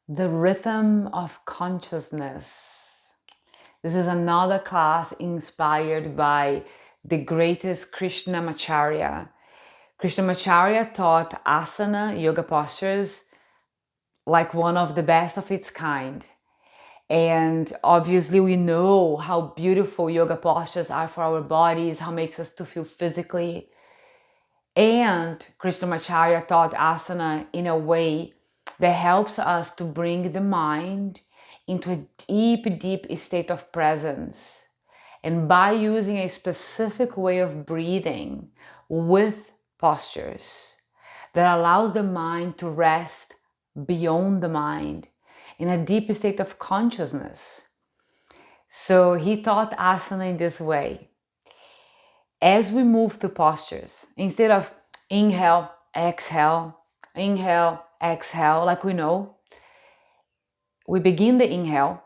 The rhythm of consciousness. This is another class inspired by the greatest Krishnamacharya. Krishnamacharya taught asana, yoga postures, like one of the best of its kind. And obviously we know how beautiful yoga postures are for our bodies, how it makes us to feel physically. And Krishnamacharya taught asana in a way that helps us to bring the mind into a deep, deep state of presence. And by using a specific way of breathing with postures that allows the mind to rest beyond the mind in a deep state of consciousness. So he taught asana in this way. As we move through postures, instead of inhale, exhale, like we know, we begin the inhale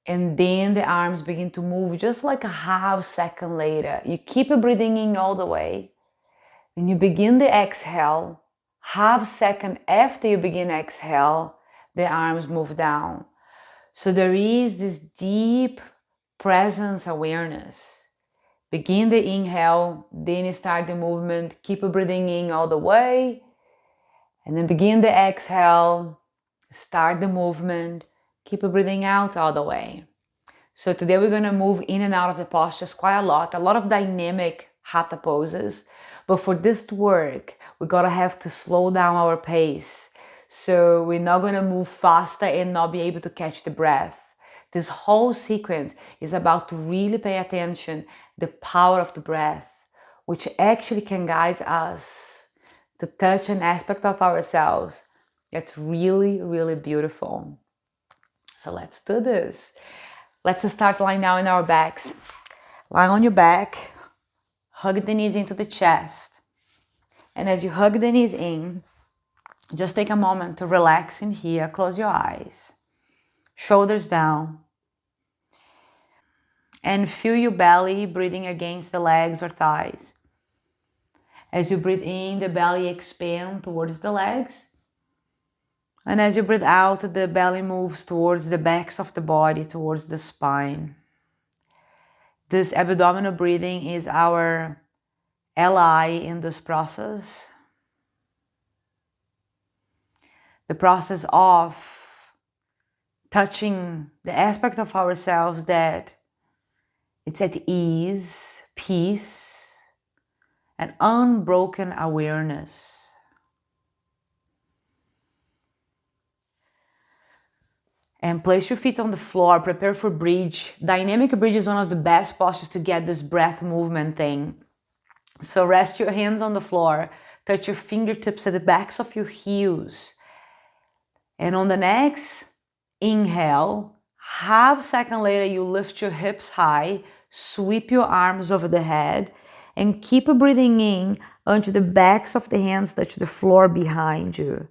and then the arms begin to move just like a half second later. You keep breathing in all the way. Then you begin the exhale, half second after you begin exhale, the arms move down. So there is this deep presence awareness. Begin the inhale, then you start the movement, keep breathing in all the way, and then begin the exhale, start the movement, keep breathing out all the way. So today we're gonna move in and out of the postures quite a lot of dynamic hatha poses, but for this to work, we gotta have to slow down our pace. So we're not gonna move faster and not be able to catch the breath. This whole sequence is about to really pay attention the power of the breath, which actually can guide us to touch an aspect of ourselves that's really, really beautiful. So let's do this. Let's start lying down in our backs. Lie on your back, hug the knees into the chest. And as you hug the knees in, just take a moment to relax in here. Close your eyes. Shoulders down. And feel your belly breathing against the legs or thighs. As you breathe in, the belly expands towards the legs. And as you breathe out, the belly moves towards the backs of the body, towards the spine. This abdominal breathing is our ally in this process. The process of touching the aspect of ourselves that it's at ease, peace, and unbroken awareness. And place your feet on the floor, prepare for bridge. Dynamic bridge is one of the best postures to get this breath movement thing. So rest your hands on the floor, touch your fingertips at the backs of your heels. And on the next inhale, half second later, you lift your hips high, sweep your arms over the head, and keep breathing in until the backs of the hands touch the floor behind you.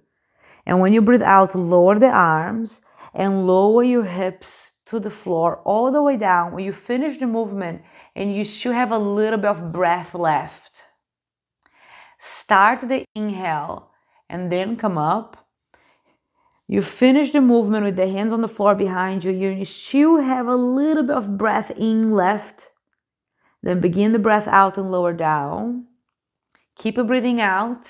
And when you breathe out, lower the arms and lower your hips to the floor all the way down. When you finish the movement and you still have a little bit of breath left, start the inhale and then come up. You finish the movement with the hands on the floor behind you. You still have a little bit of breath in left. Then begin the breath out and lower down. Keep breathing out.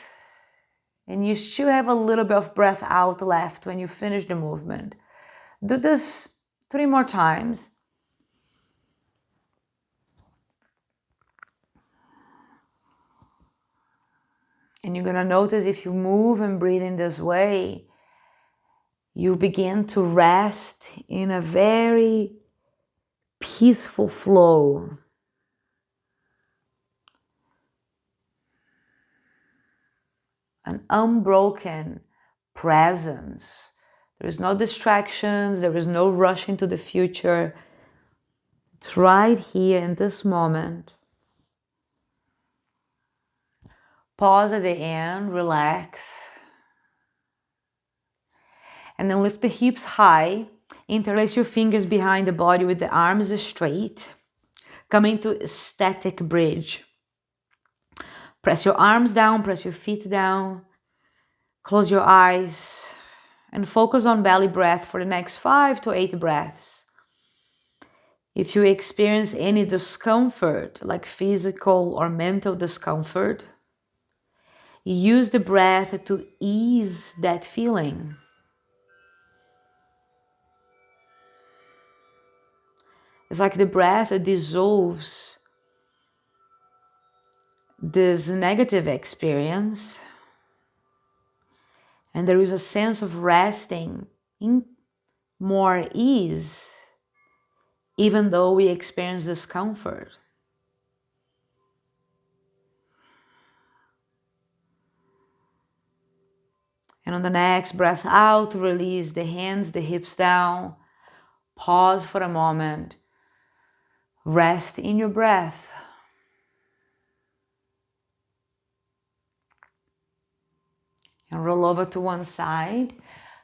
And you still have a little bit of breath out left when you finish the movement. Do this 3 more times. And you're gonna notice if you move and breathe in this way, you begin to rest in a very peaceful flow. An unbroken presence. There is no distractions, there is no rush into the future. It's right here in this moment. Pause at the end, relax. And then lift the hips high. Interlace your fingers behind the body with the arms straight. Come into static bridge. Press your arms down, press your feet down. Close your eyes. and focus on belly breath for the next 5 to 8 breaths. If you experience any discomfort, like physical or mental discomfort, use the breath to ease that feeling. It's like the breath dissolves this negative experience, and there is a sense of resting in more ease, even though we experience discomfort. And on the next breath out, release the hands, the hips down. Pause for a moment. Rest in your breath. And roll over to one side.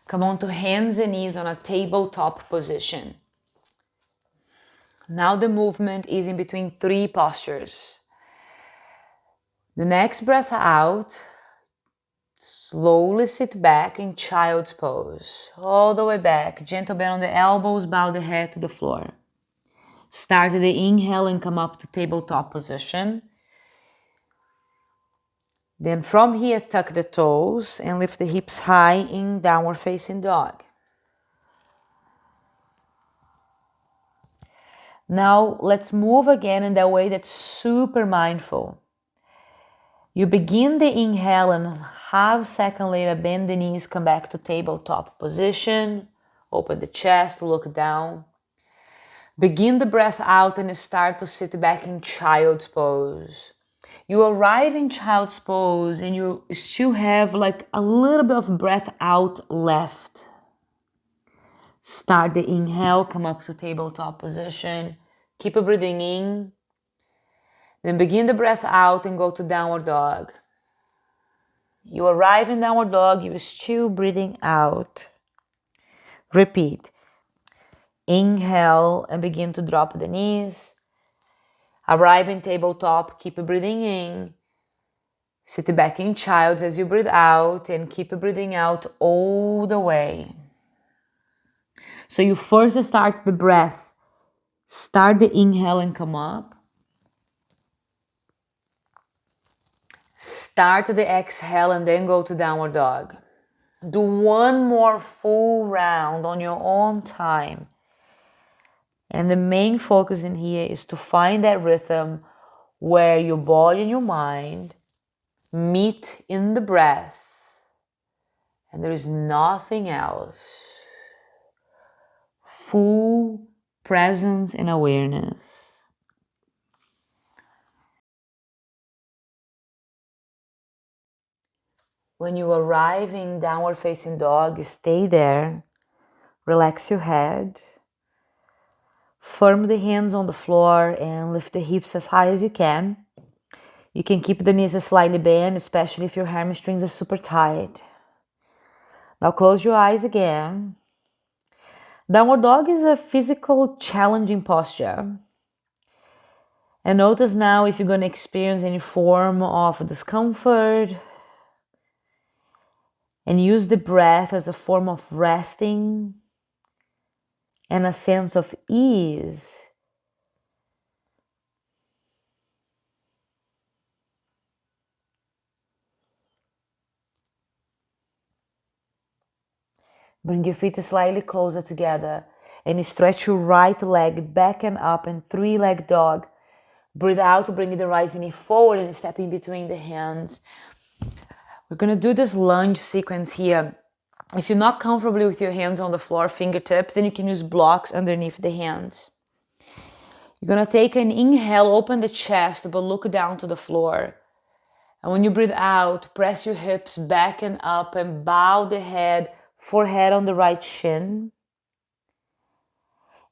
Come on to hands and knees on a tabletop position. Now the movement is in between 3 postures. The next breath out, slowly sit back in child's pose. All the way back. Gentle bend on the elbows, bow the head to the floor. Start the inhale and come up to tabletop position. Then from here, tuck the toes and lift the hips high in downward facing dog. Now let's move again in that way that's super mindful. You begin the inhale and half second later bend the knees, come back to tabletop position. Open the chest, look down. Begin the breath out and start to sit back in child's pose. You arrive in child's pose and you still have like a little bit of breath out left. Start the inhale, come up to tabletop position. Keep breathing in. Then begin the breath out and go to downward dog. You arrive in downward dog, you're still breathing out. Repeat. Inhale and begin to drop the knees. Arrive in tabletop, keep breathing in. Sit back in child's as you breathe out and keep breathing out all the way. So you first start the breath. Start the inhale and come up. Start the exhale and then go to downward dog. Do one more full round on your own time. And the main focus in here is to find that rhythm where your body and your mind meet in the breath. And there is nothing else. Full presence and awareness. When you arrive in downward facing dog, stay there. Relax your head. Firm the hands on the floor and lift the hips as high as you can. You can keep the knees slightly bent, especially if your hamstrings are super tight. Now close your eyes again. Downward dog is a physical, challenging posture. And notice now if you're going to experience any form of discomfort. And use the breath as a form of resting and a sense of ease. Bring your feet slightly closer together and stretch your right leg back and up in 3-leg dog. Breathe out, bring the right knee forward and step in between the hands. We're going to do this lunge sequence here. If you're not comfortable with your hands on the floor, fingertips, then you can use blocks underneath the hands. You're going to take an inhale, open the chest, but look down to the floor. And when you breathe out, press your hips back and up and bow the head, forehead on the right shin.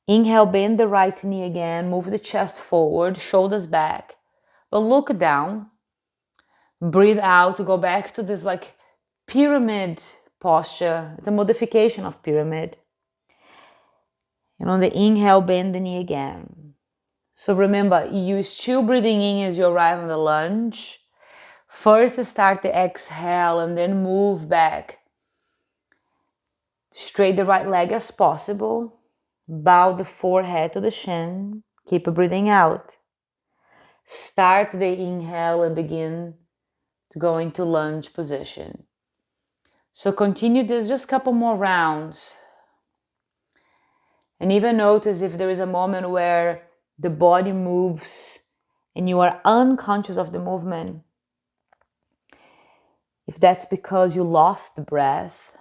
Inhale, bend the right knee again, move the chest forward, shoulders back, but look down. Breathe out to go back to this like pyramid posture. It's a modification of pyramid. And on the inhale, bend the knee again. So remember, you're still breathing in as you arrive on the lunge. First start the exhale and then move back. Straight the right leg as possible. Bow the forehead to the shin. Keep breathing out. Start the inhale and begin to go into lunge position. So continue this just a couple more rounds. And even notice if there is a moment where the body moves and you are unconscious of the movement. If that's because you lost the breath.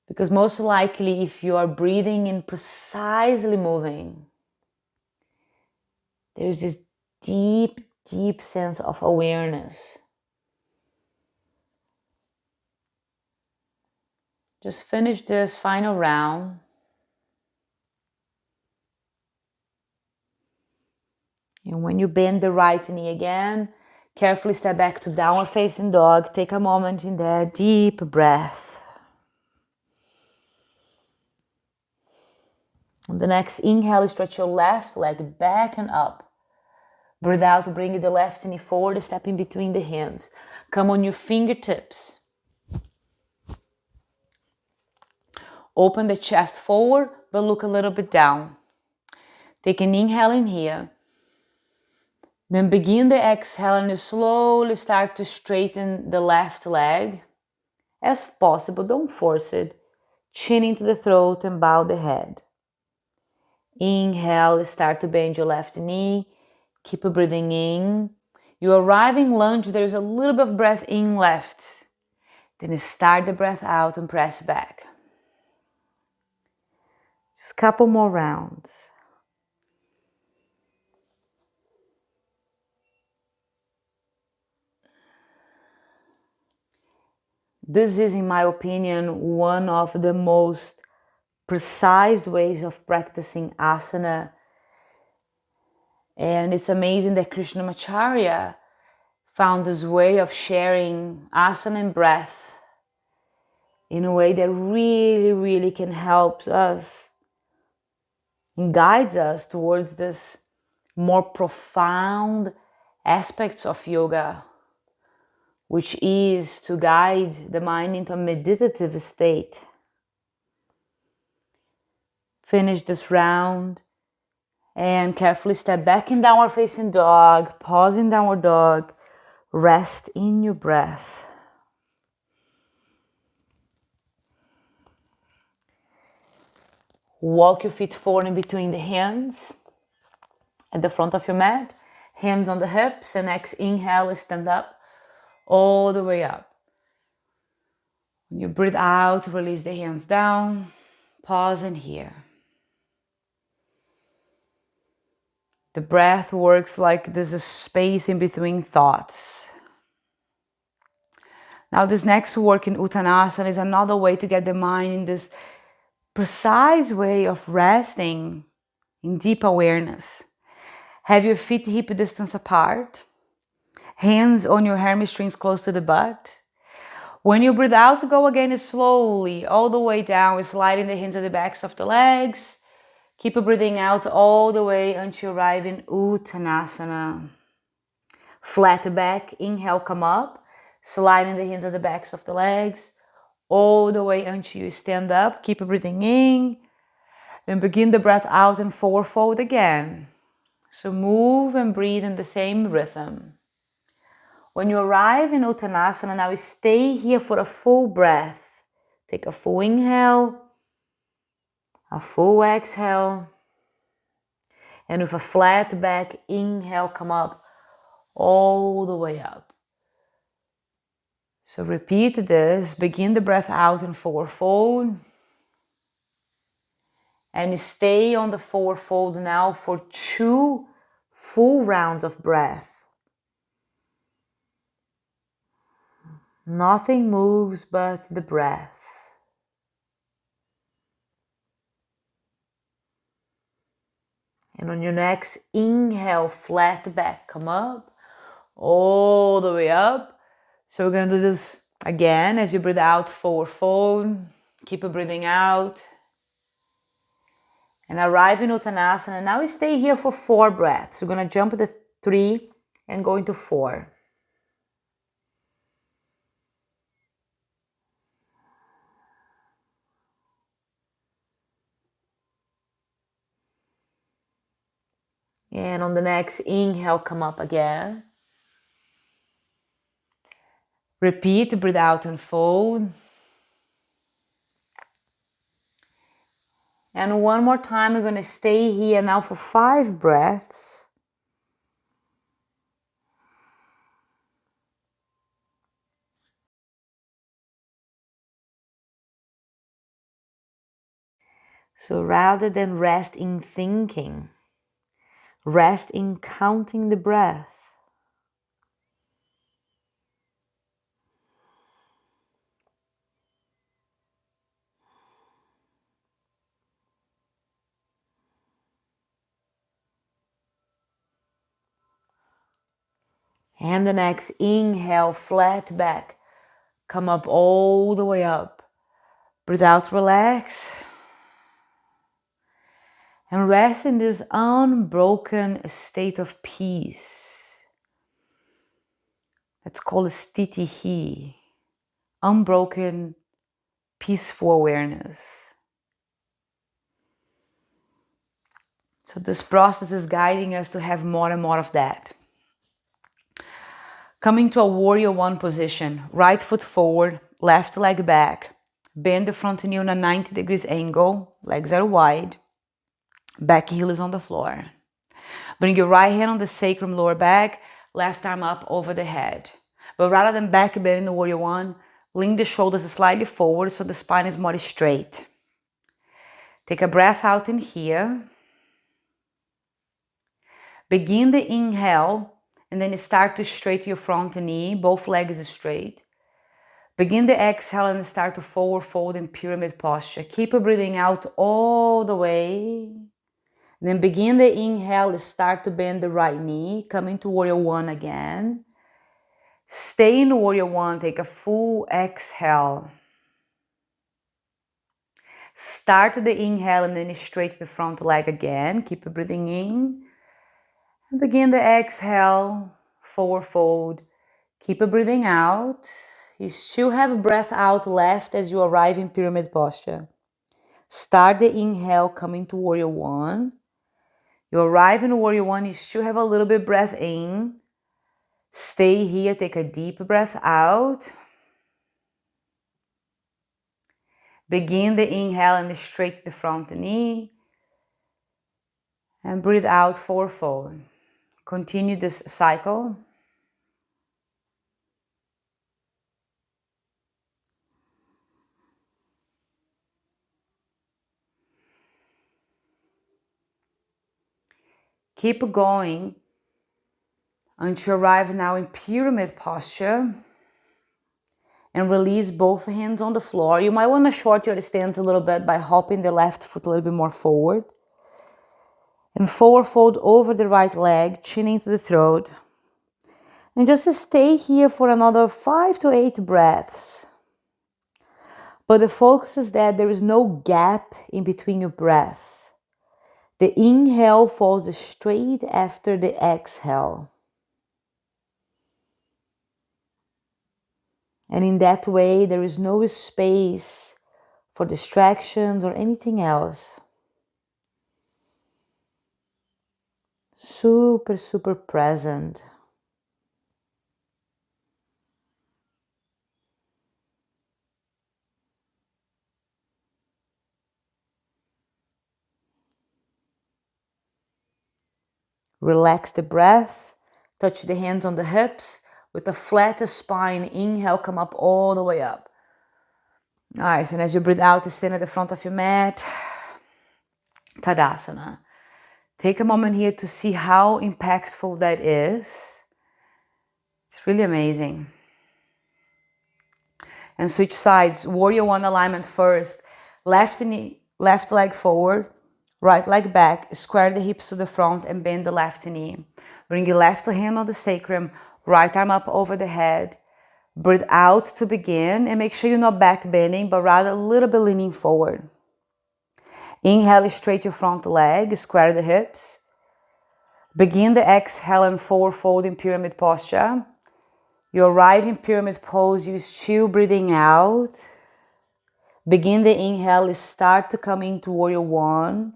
Because most likely if you are breathing and precisely moving, there's this deep, deep sense of awareness. Just finish this final round. And when you bend the right knee again, carefully step back to downward facing dog. Take a moment in there, deep breath. On the next inhale, stretch your left leg back and up. Breathe out, bring the left knee forward, step in between the hands. Come on your fingertips. Open the chest forward, but look a little bit down. Take an inhale in here. Then begin the exhale and slowly start to straighten the left leg. As possible, don't force it. Chin into the throat and bow the head. Inhale, start to bend your left knee. Keep breathing in. You arrive in lunge, there's a little bit of breath in left. Then start the breath out and press back. Just a couple more rounds. This is, in my opinion, one of the most precise ways of practicing asana. And it's amazing that Krishnamacharya found this way of sharing asana and breath in a way that really, really can help us and guides us towards this more profound aspects of yoga, which is to guide the mind into a meditative state. Finish this round and carefully step back in downward facing dog, pause in downward dog, rest in your breath. Walk your feet forward in between the hands at the front of your mat, hands on the hips, and next inhale, stand up all the way up. When you breathe out, release the hands down, pause in here. The breath works like there's a space in between thoughts. Now this next work in Uttanasana is another way to get the mind in this precise way of resting in deep awareness. Have your feet hip distance apart. Hands on your hamstrings close to the butt. When you breathe out, go again slowly all the way down, sliding the hands at the backs of the legs. Keep breathing out all the way until you arrive in Uttanasana. Flat back, inhale, come up, sliding the hands at the backs of the legs, all the way until you stand up. Keep breathing in, then begin the breath out and forward fold again. So move and breathe in the same rhythm. When you arrive in Uttanasana, now stay here for a full breath. Take a full inhale, a full exhale, and with a flat back, inhale, come up all the way up. So repeat this, begin the breath out in forward fold, and stay on the forward fold now for 2 full rounds of breath. Nothing moves but the breath. And on your next inhale, flat back, come up, all the way up. So we're going to do this again as you breathe out, forward fold. Keep breathing out. And arrive in Uttanasana. Now we stay here for 4 breaths. We're going to jump the 3 and go into 4. And on the next inhale, come up again. Repeat, breathe out and fold. And one more time, we're going to stay here now for 5 breaths. So rather than rest in thinking, rest in counting the breath. And the next inhale, flat back. Come up all the way up. Breathe out, relax. And rest in this unbroken state of peace. That's called a steady, unbroken, peaceful awareness. So this process is guiding us to have more and more of that. Coming to a warrior one position, right foot forward, left leg back. Bend the front knee on a 90 degrees angle, legs are wide. Back heel is on the floor. Bring your right hand on the sacrum, lower back, left arm up over the head. But rather than back bend in the warrior one, lean the shoulders slightly forward so the spine is more straight. Take a breath out in here. Begin the inhale and then start to straighten your front knee, both legs straight. Begin the exhale and start to forward fold in pyramid posture. Keep breathing out all the way. Then begin the inhale, start to bend the right knee, come into warrior one again. Stay in warrior one, take a full exhale. Start the inhale and then straighten the front leg again. Keep breathing in. And begin the exhale, forward fold. Keep breathing out. You still have breath out left as you arrive in pyramid posture. Start the inhale, coming to warrior one. You arrive in warrior one, you still have a little bit breath in. Stay here, take a deep breath out. Begin the inhale and straighten the front knee. And breathe out, forward fold. Continue this cycle. Keep going until you arrive now in pyramid posture. And release both hands on the floor. You might want to shorten your stance a little bit by hopping the left foot a little bit more forward. And forward fold over the right leg, chin into the throat. And just stay here for another 5 to 8 breaths. But the focus is that there is no gap in between your breath. The inhale falls straight after the exhale. And in that way, there is no space for distractions or anything else. Super, super present. Relax the breath. Touch the hands on the hips. With a flat spine, inhale, come up all the way up. Nice. And as you breathe out, stand at the front of your mat. Tadasana. Take a moment here to see how impactful that is. It's really amazing. And switch sides. Warrior one alignment first. Left knee, left leg forward. Right leg back. Square the hips to the front and bend the left knee. Bring your left hand on the sacrum. Right arm up over the head. Breathe out to begin and make sure you're not back bending, but rather a little bit leaning forward. Inhale, straight your front leg, square the hips. Begin the exhale and forward fold in pyramid posture. You arrive in pyramid pose, you still breathing out. Begin the inhale, start to come into warrior one.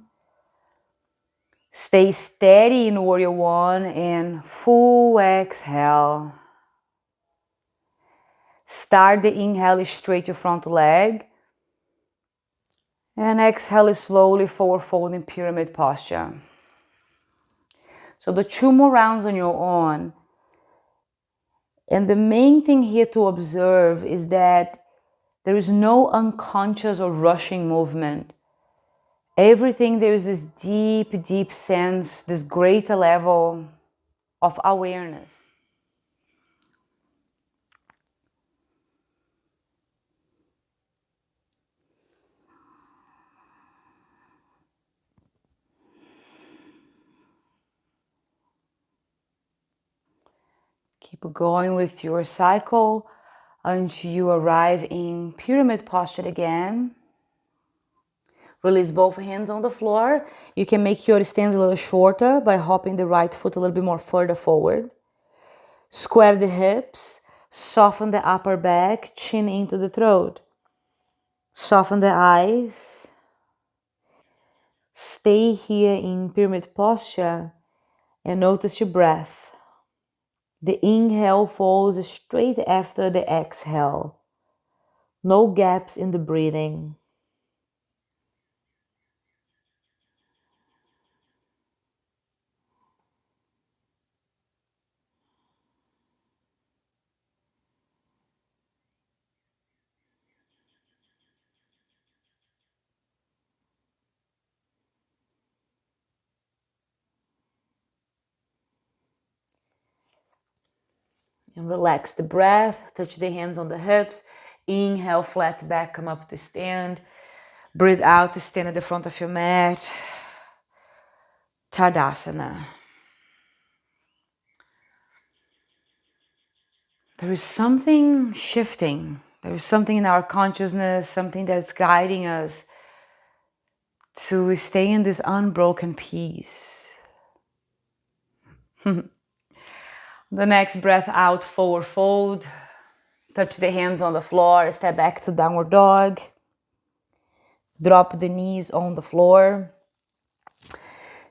Stay steady in Warrior One and full exhale. Start the inhale, straight your front leg. And exhale slowly, forward folding pyramid posture. So the 2 more rounds on your own. And the main thing here to observe is that there is no unconscious or rushing movement. Everything, there is this deep, deep sense, this greater level of awareness. Keep going with your cycle until you arrive in pyramid posture again. Release both hands on the floor. You can make your stance a little shorter by hopping the right foot a little bit more further forward. Square the hips, soften the upper back, chin into the throat. Soften the eyes. Stay here in pyramid posture and notice your breath. The inhale falls straight after the exhale. No gaps in the breathing. And relax the breath, touch the hands on the hips. Inhale, flat back, come up to stand. Breathe out to stand at the front of your mat. Tadasana. There is something shifting. There is something in our consciousness, something that's guiding us to stay in this unbroken peace. The next breath out, forward fold. Touch the hands on the floor, step back to downward dog. Drop the knees on the floor.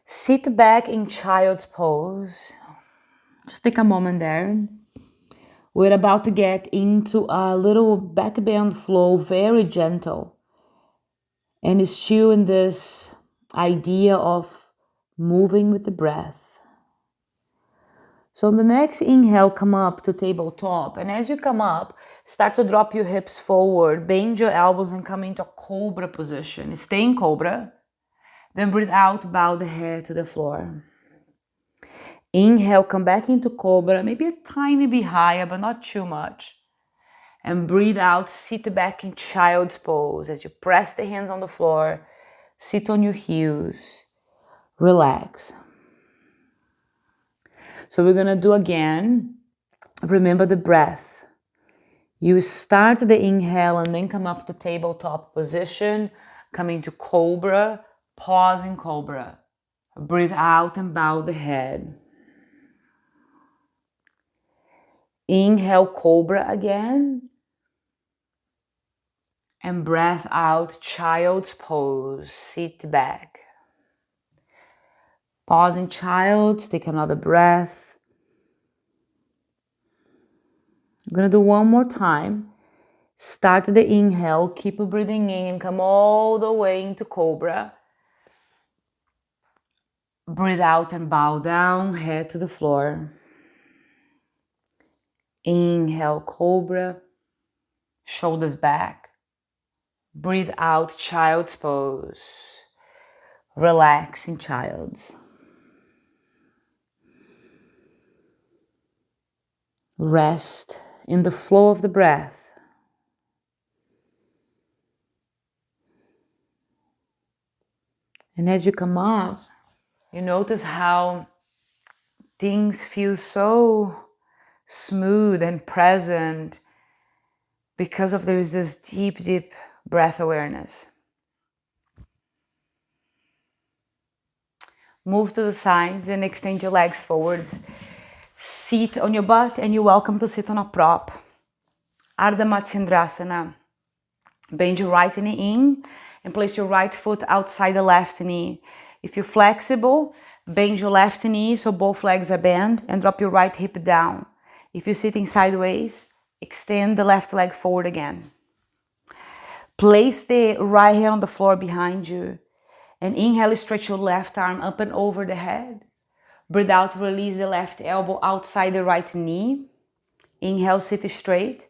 Sit back in child's pose. Just take a moment there. We're about to get into a little back bend flow, very gentle. And it's still in this idea of moving with the breath. So on the next inhale, come up to tabletop. And as you come up, start to drop your hips forward, bend your elbows and come into a cobra position. Stay in cobra. Then breathe out, bow the head to the floor. Inhale, come back into cobra, maybe a tiny bit higher, but not too much. And breathe out, sit back in child's pose. As you press the hands on the floor, sit on your heels, relax. So we're gonna do again. Remember the breath. You start the inhale and then come up to tabletop position, come into cobra, pause in cobra. Breathe out and bow the head. Inhale, cobra again. And breath out, child's pose, sit back. Pause in child's, take another breath. I'm gonna do one more time. Start the inhale, keep breathing in and come all the way into cobra. Breathe out and bow down, head to the floor. Inhale, cobra, shoulders back. Breathe out, child's pose. Relax in child's. Rest in the flow of the breath. And as you come up, you notice how things feel so smooth and present because of there is this deep, deep breath awareness. Move to the sides and extend your legs forwards. Sit on your butt and you're welcome to sit on a prop. Ardha Matsyendrasana. Bend your right knee in and place your right foot outside the left knee. If you're flexible, Bend your left knee so both legs are bent and drop your right hip down. If you're sitting sideways, extend the left leg forward again. Place the right hand on the floor behind you and inhale, stretch your left arm up and over the head. Breathe out, release the left elbow outside the right knee. Inhale, sit straight.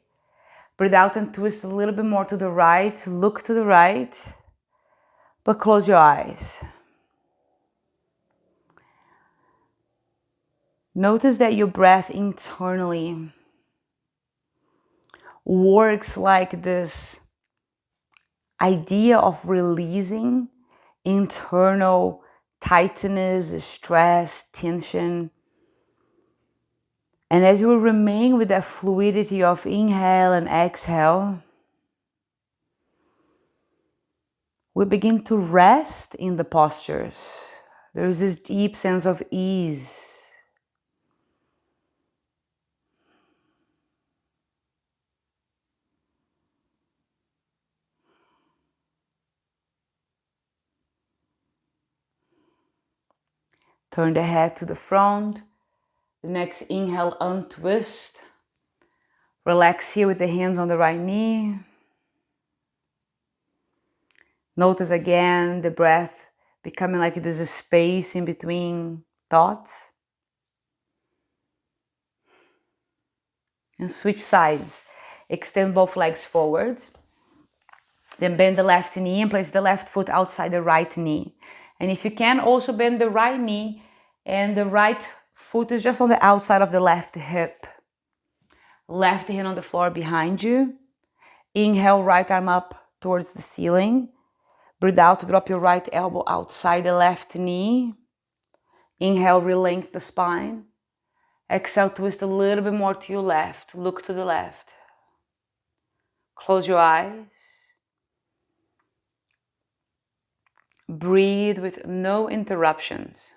Breathe out and twist a little bit more to the right. Look to the right, but close your eyes. Notice that your breath internally works like this idea of releasing internal tightness, stress, tension. And as you remain with that fluidity of inhale and exhale, we begin to rest in the postures. There is this deep sense of ease. Turn the head to the front. The next inhale, untwist. Relax here with the hands on the right knee. Notice again the breath becoming like there's a space in between thoughts. And switch sides. Extend both legs forward. Then bend the left knee and place the left foot outside the right knee. And if you can, also bend the right knee and the right foot is just on the outside of the left hip. Left hand on the floor behind you. Inhale, right arm up towards the ceiling. Breathe out to drop your right elbow outside the left knee. Inhale, re-length the spine. Exhale, twist a little bit more to your left. Look to the left. Close your eyes. Breathe with no interruptions.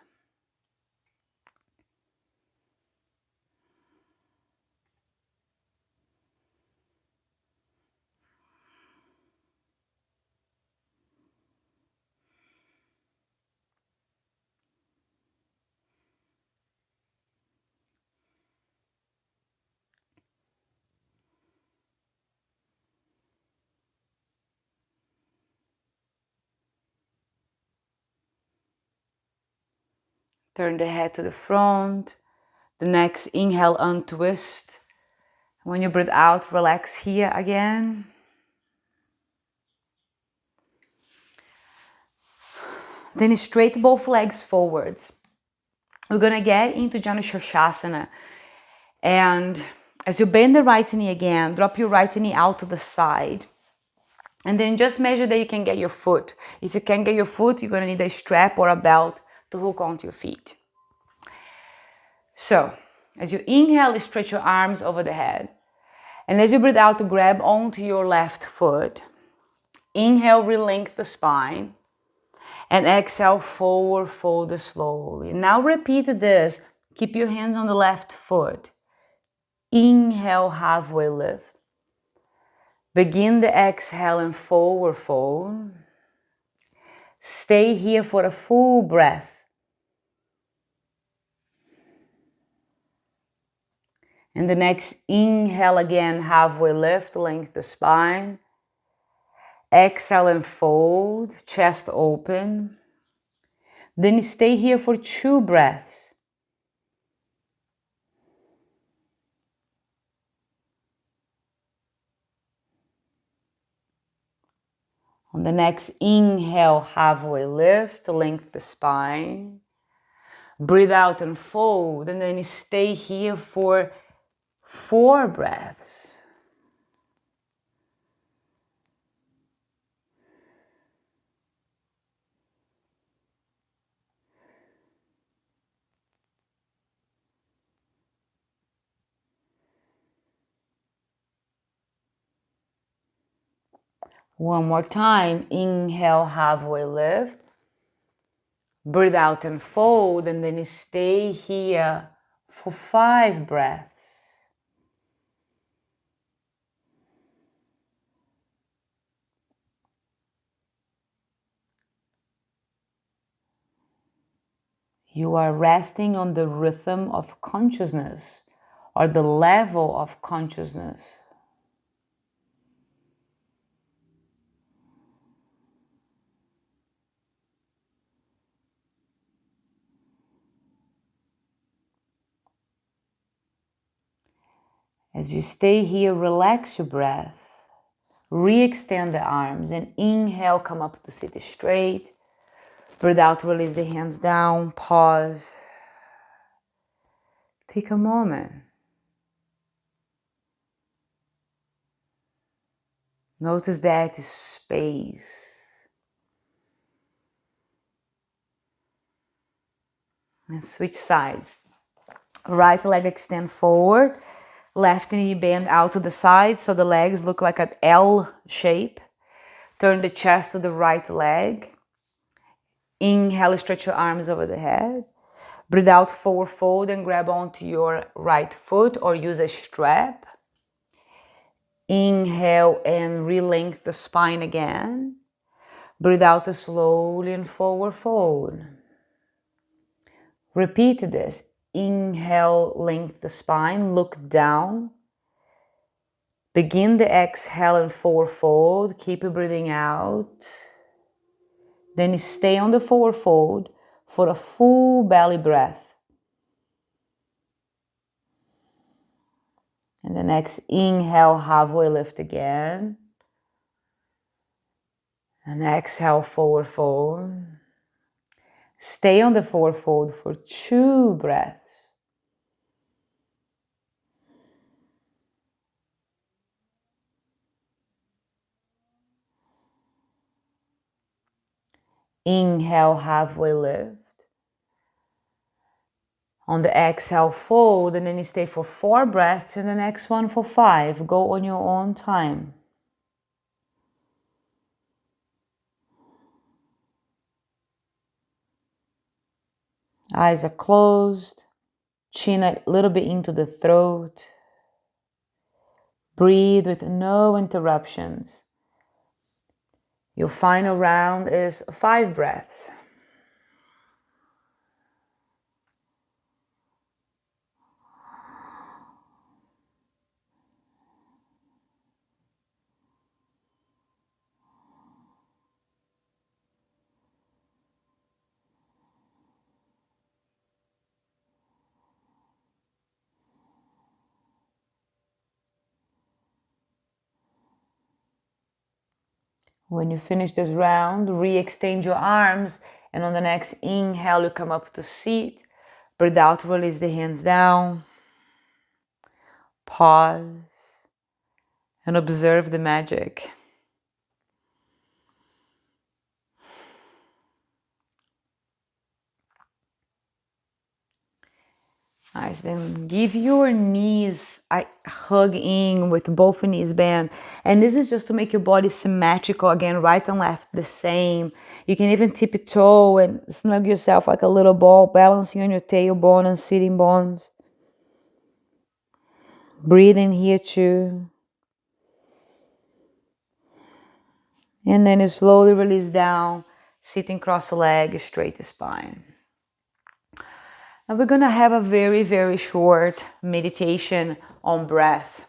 Turn the head to the front. The next inhale, untwist. When you breathe out, relax here again. Then straight both legs forward. We're gonna get into Janu Shirshasana. And as you bend the right knee again, drop your right knee out to the side. And then just measure that you can get your foot. If you can't get your foot, you're gonna need a strap or a belt to hook onto your feet. So, as you inhale, stretch your arms over the head. And as you breathe out, to grab onto your left foot. Inhale, re-length the spine. And exhale, forward fold slowly. Now repeat this. Keep your hands on the left foot. Inhale, halfway lift. Begin the exhale and forward fold. Stay here for a full breath. And the next inhale again, halfway lift, lengthen the spine. Exhale and fold, chest open. Then stay here for 2 breaths. On the next inhale, halfway lift, lengthen the spine. Breathe out and fold, and then stay here for 4 breaths. One more time. Inhale, halfway lift. Breathe out and fold, and then stay here for 5 breaths. You are resting on the rhythm of consciousness or the level of consciousness. As you stay here, relax your breath. Re-extend the arms and inhale, come up to sit straight. Breathe out, release the hands down, pause. Take a moment. Notice that space. And switch sides. Right leg extend forward. Left knee bend out to the side so the legs look like an L shape. Turn the chest to the right leg. Inhale, stretch your arms over the head. Breathe out, forward fold and grab onto your right foot or use a strap. Inhale and re-lengthen the spine again. Breathe out slowly and forward fold. Repeat this. Inhale, lengthen the spine, look down. Begin the exhale and forward fold. Keep breathing out. Then stay on the forward fold for a full belly breath. And the next inhale, halfway lift again. And exhale, forward fold. Stay on the forward fold for 2 breaths. Inhale, halfway lift. On the exhale, fold, and then you stay for 4 breaths, and the next one for 5. Go on your own time. Eyes are closed. Chin a little bit into the throat. Breathe with no interruptions. Your final round is 5 breaths. When you finish this round, re-extend your arms, and on the next inhale, you come up to seat. Breathe out, release the hands down. Pause and observe the magic. Nice. Then give your knees a hug in with both knees bent. And this is just to make your body symmetrical. Again, right and left the same. You can even tip a toe and snug yourself like a little ball, balancing on your tailbone and sitting bones. Breathe in here too. And then you slowly release down, sitting cross leg, straight spine. Now we're gonna have a very, very short meditation on breath.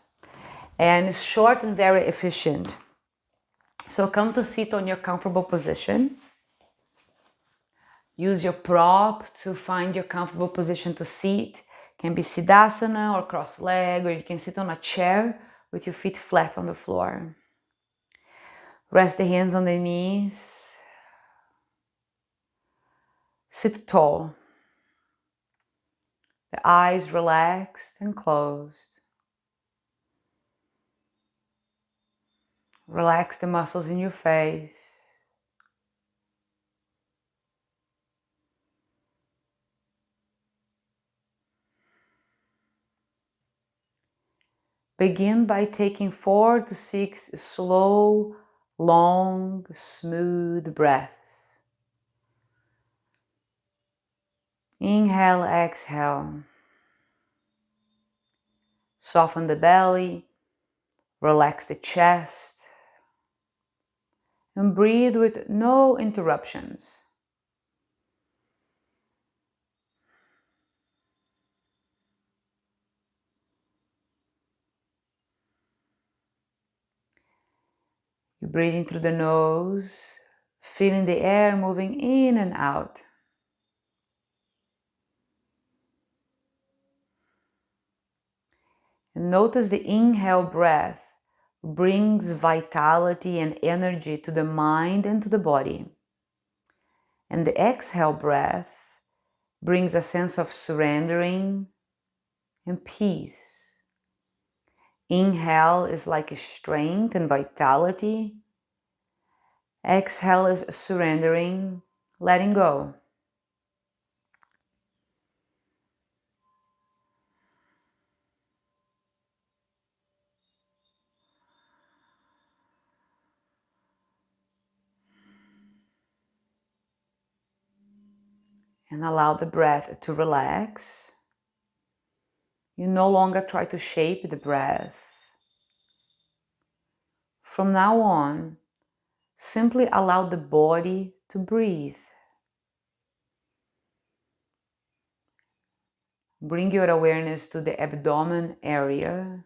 And it's short and very efficient. So come to sit on your comfortable position. Use your prop to find your comfortable position to sit. Can be Siddhasana or cross leg, or you can sit on a chair with your feet flat on the floor. Rest the hands on the knees. Sit tall. The eyes relaxed and closed. Relax the muscles in your face. Begin by taking 4 to 6 slow, long, smooth breaths. Inhale, exhale. Soften the belly, relax the chest, and breathe with no interruptions. Breathing through the nose, feeling the air moving in and out. And notice the inhale breath brings vitality and energy to the mind and to the body. And the exhale breath brings a sense of surrendering and peace. Inhale is like strength and vitality. Exhale is surrendering, letting go. And allow the breath to relax. You no longer try to shape the breath. From now on, simply allow the body to breathe. Bring your awareness to the abdomen area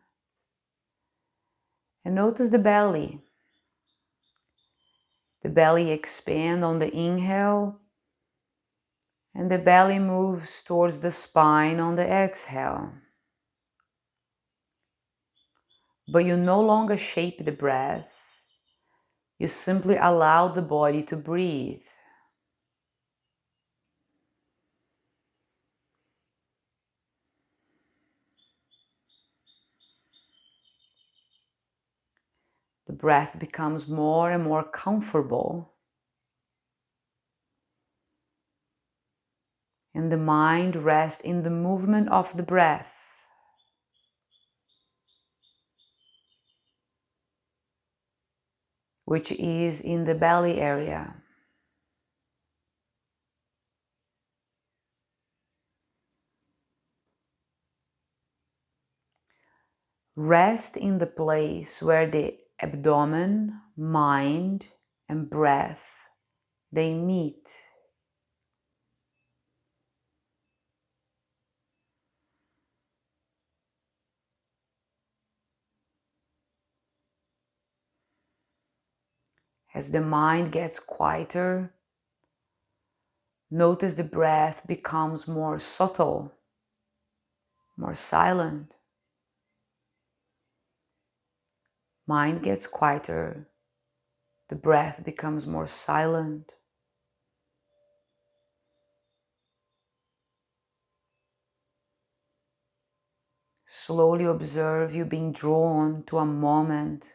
and notice the belly. The belly expands on the inhale and the belly moves towards the spine on the exhale. But you no longer shape the breath. You simply allow the body to breathe. The breath becomes more and more comfortable. And the mind rests in the movement of the breath. Which is in the belly area. Rest in the place where the abdomen, mind, and breath, they meet. As the mind gets quieter, notice the breath becomes more subtle, more silent. Mind gets quieter, the breath becomes more silent. Slowly observe you being drawn to a moment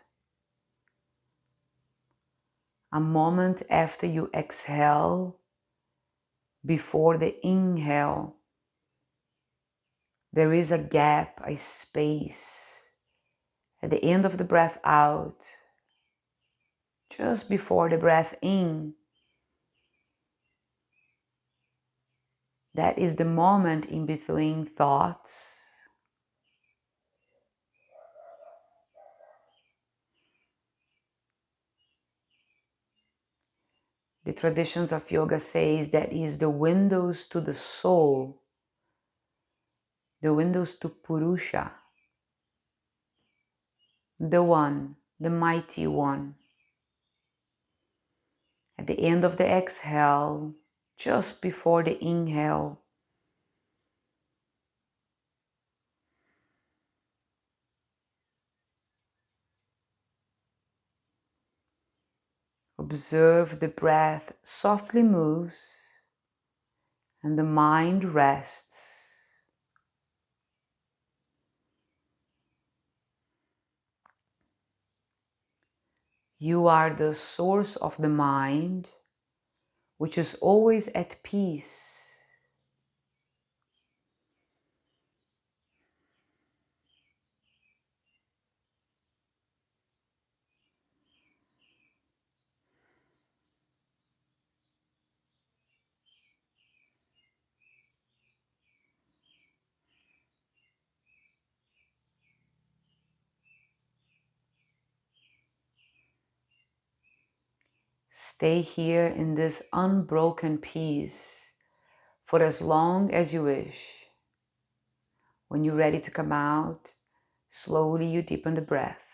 after you exhale, before the inhale. There is a gap, a space at the end of the breath out, just before the breath in. That is the moment in between thoughts. The traditions of yoga says that is the windows to the soul, the windows to Purusha, the one, the mighty one. At the end of the exhale, just before the inhale, observe the breath softly moves and the mind rests. You are the source of the mind, which is always at peace. Stay here in this unbroken peace for as long as you wish. When you're ready to come out, slowly you deepen the breath.